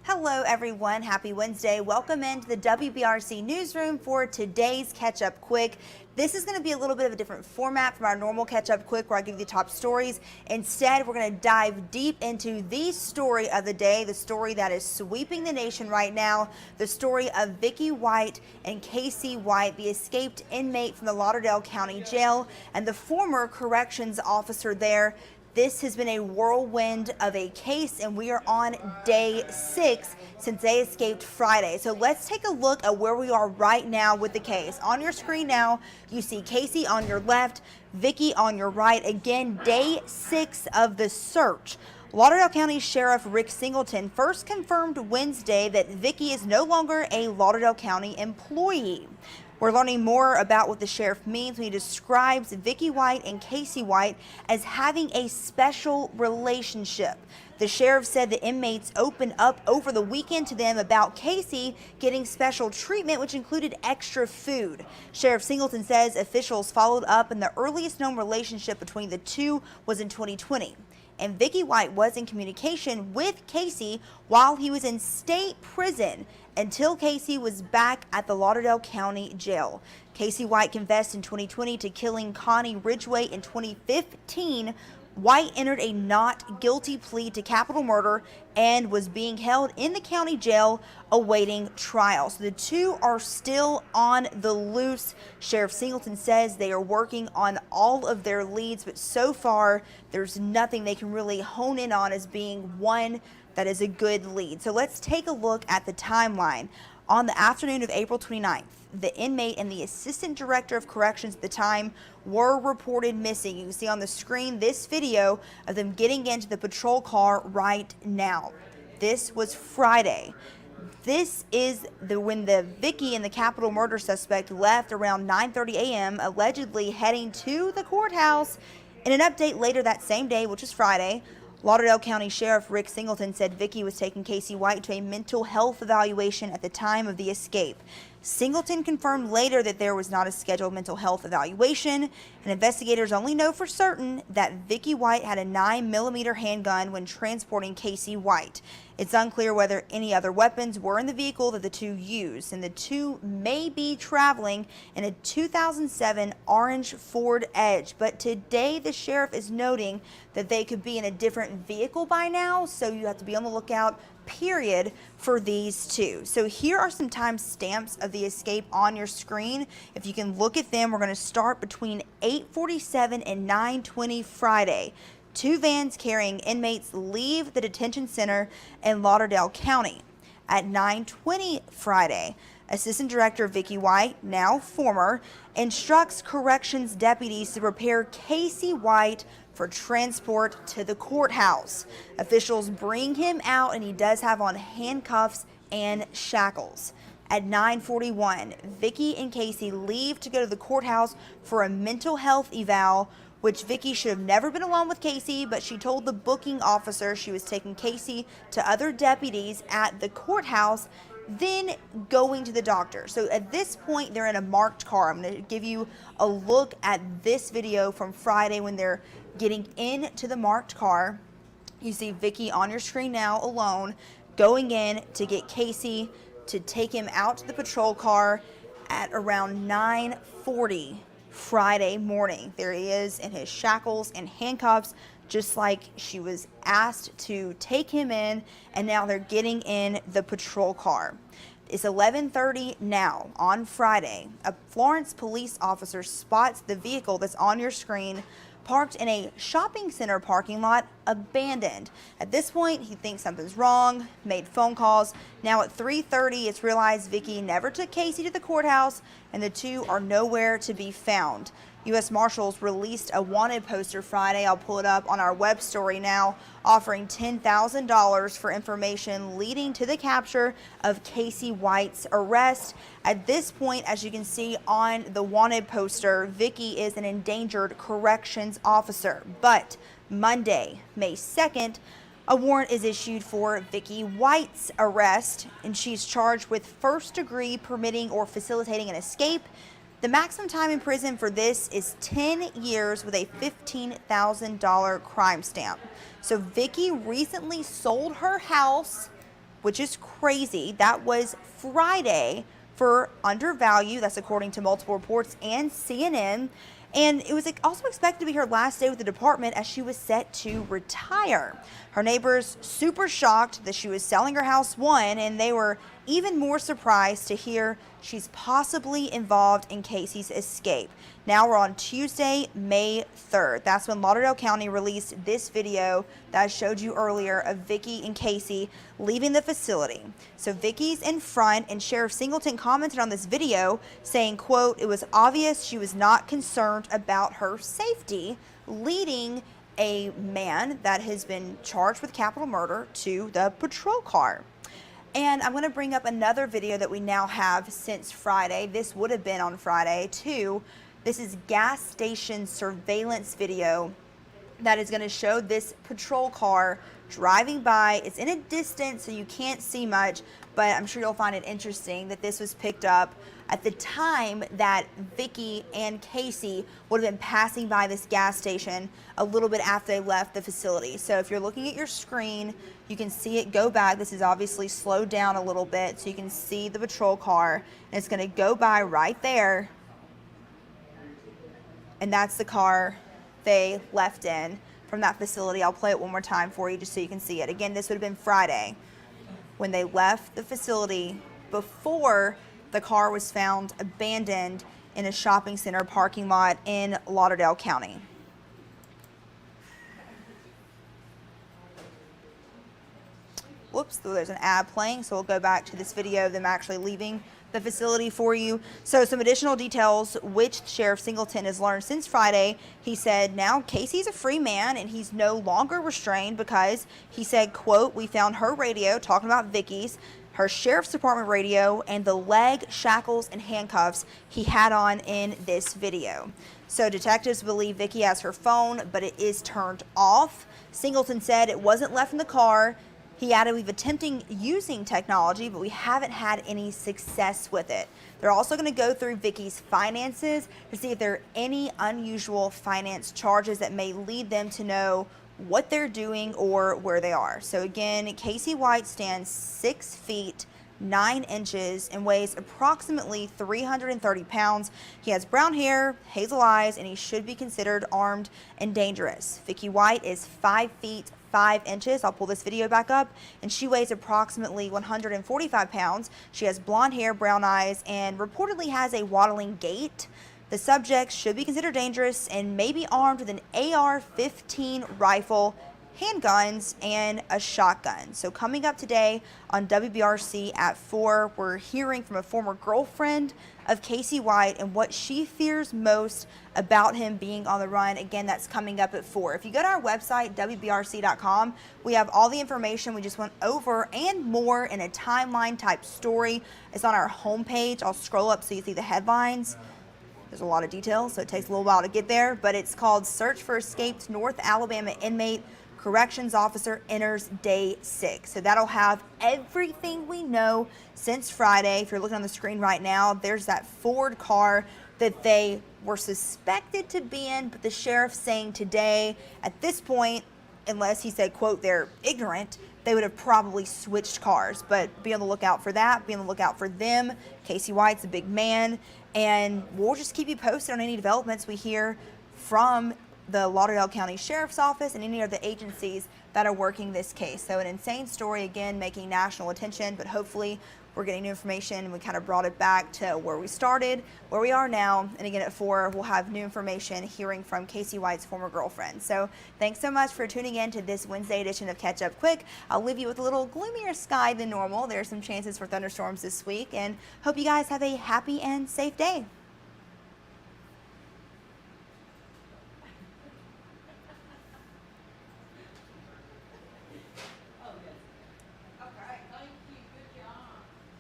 Hello everyone, happy Wednesday. Welcome into the WBRC newsroom for today's Catch Up Quick. This is going to be a little bit of a different format from our normal Catch Up Quick where I give you the top stories. Instead, we're going to dive deep into the story of the day, the story that is sweeping the nation right now, the story of Vicky White and Casey White, the escaped inmate from the Lauderdale County Jail and the former corrections officer there. This has been a whirlwind of a case, and we are on day 6 since they escaped Friday. So let's take a look at where we are right now with the case. On your screen now, you see Casey on your left, Vicky on your right. Again, day 6 of the search. Lauderdale County Sheriff Rick Singleton first confirmed Wednesday that Vicky is no longer a Lauderdale County employee. We're learning more about what the sheriff means when he describes Vicky White and Casey White as having a special relationship. The sheriff said the inmates opened up over the weekend to them about Casey getting special treatment, which included extra food. Sheriff Singleton says officials followed up, and the earliest known relationship between the two was in 2020. And Vicky White was in communication with Casey while he was in state prison until Casey was back at the Lauderdale County Jail. Casey White confessed in 2020 to killing Connie Ridgway in 2015. White entered a not guilty plea to capital murder and was being held in the county jail awaiting trial. So the two are still on the loose. Sheriff Singleton says they are working on all of their leads, but so far there's nothing they can really hone in on as being one that is a good lead. So let's take a look at the timeline. On the afternoon of April 29th, the inmate and the assistant director of corrections at the time were reported missing. You can see on the screen this video of them getting into the patrol car right now. This was Friday. This is when the Vicky and the capital murder suspect left around 9:30 a.m., allegedly heading to the courthouse. In an update later that same day, which is Friday, Lauderdale County Sheriff Rick Singleton said Vicky was taking Casey White to a mental health evaluation at the time of the escape. Singleton confirmed later that there was not a scheduled mental health evaluation, and investigators only know for certain that Vicky White had a 9mm handgun when transporting Casey White. It's unclear whether any other weapons were in the vehicle that the two used, and the two may be traveling in a 2007 orange Ford Edge. But today the sheriff is noting that they could be in a different vehicle by now, so you have to be on the lookout period for these two. So here are some time stamps of the escape on your screen. If you can look at them, we're going to start between 8:47 and 9:20 Friday. Two vans carrying inmates leave the detention center in Lauderdale County. At 9:20 Friday, Assistant Director Vicky White, now former, instructs corrections deputies to prepare Casey White for transport to the courthouse. Officials bring him out, and he does have on handcuffs and shackles. At 9:41, Vicky and Casey leave to go to the courthouse for a mental health eval, which Vicky should have never been alone with Casey, but she told the booking officer she was taking Casey to other deputies at the courthouse, then going to the doctor. So at this point, they're in a marked car. I'm going to give you a look at this video from Friday when they're getting into the marked car. You see Vicky on your screen now alone, going in to get Casey to take him out to the patrol car at around 9:40 Friday morning. There he is in his shackles and handcuffs, just like she was asked to take him in, and now they're getting in the patrol car. It's 11:30 now on Friday. A Florence police officer spots the vehicle that's on your screen parked in a shopping center parking lot, abandoned. At this point, he thinks something's wrong, made phone calls. Now at 3:30, it's realized Vicky never took Casey to the courthouse, and the two are nowhere to be found. U.S. Marshals released a wanted poster Friday. I'll pull it up on our web story now, offering $10,000 for information leading to the capture of Casey White's arrest. At this point, as you can see on the wanted poster, Vicky is an endangered corrections officer. But Monday, May 2nd, a warrant is issued for Vicky White's arrest, and she's charged with first-degree permitting or facilitating an escape. The maximum time in prison for this is 10 years with a $15,000 crime stamp. So Vicky recently sold her house which is crazy. That was Friday for undervalue. That's according to multiple reports and CNN. And it was also expected to be her last day with the department as she was set to retire. Her neighbors super shocked that she was selling her house, and they were even more surprised to hear she's possibly involved in Casey's escape. Now we're on Tuesday, May 3rd. That's when Lauderdale County released this video that I showed you earlier of Vicky and Casey leaving the facility. So Vicky's in front, and Sheriff Singleton commented on this video saying, quote, "It was obvious she was not concerned about her safety," leading a man that has been charged with capital murder to the patrol car. And I'm going to bring up another video that we now have since Friday. This would have been on Friday too. This is gas station surveillance video that is going to show this patrol car driving by. It's in a distance, so you can't see much, but I'm sure you'll find it interesting that this was picked up at the time that Vicky and Casey would have been passing by this gas station a little bit after they left the facility. So if you're looking at your screen, you can see it go back. This is obviously slowed down a little bit, so you can see the patrol car, and it's going to go by right there. And that's the car they left in from that facility. I'll play it one more time for you just so you can see it. Again, this would have been Friday when they left the facility before the car was found abandoned in a shopping center parking lot in Lauderdale County. Whoops, there's an ad playing, so we'll go back to this video of them actually leaving the facility for you. So some additional details which Sheriff Singleton has learned since Friday. He said now Casey's a free man and he's no longer restrained because he said, quote, "We found her radio," talking about Vicky's, her sheriff's department radio, and the leg shackles and handcuffs he had on in this video. So detectives believe Vicky has her phone, but it is turned off. Singleton said it wasn't left in the car. He added, "We've attempting using technology, but we haven't had any success with it." They're also going to go through Vicky's finances to see if there are any unusual finance charges that may lead them to know what they're doing or where they are. So again, Casey White stands 6 feet 9 inches and weighs approximately 330 pounds. He has brown hair, hazel eyes, and he should be considered armed and dangerous. Vicky White is 5 feet 5 inches. I'll pull this video back up, and she weighs approximately 145 pounds. She has blonde hair, brown eyes, and reportedly has a waddling gait. The subject should be considered dangerous and may be armed with an AR-15 rifle, handguns, and a shotgun. So coming up today on WBRC at 4, we're hearing from a former girlfriend of Casey White and what she fears most about him being on the run. Again, that's coming up at 4. If you go to our website, WBRC.com, we have all the information we just went over and more in a timeline type story. It's on our homepage. I'll scroll up so you see the headlines. There's a lot of details, so it takes a little while to get there, but it's called "Search for Escaped North Alabama Inmate. Corrections Officer Enters Day 6. So that'll have everything we know since Friday. If you're looking on the screen right now, there's that Ford car that they were suspected to be in, but the sheriff's saying today, at this point, unless he said, quote, "they're ignorant," they would have probably switched cars. But be on the lookout for that. Be on the lookout for them. Casey White's a big man, and we'll just keep you posted on any developments we hear from the Lauderdale County Sheriff's Office and any other agencies that are working this case. So an insane story, again, making national attention, but hopefully we're getting new information and we kind of brought it back to where we started, where we are now. And again, at 4, we'll have new information hearing from Casey White's former girlfriend. So thanks so much for tuning in to this Wednesday edition of Catch Up Quick. I'll leave you with a little gloomier sky than normal. There are some chances for thunderstorms this week, and hope you guys have a happy and safe day.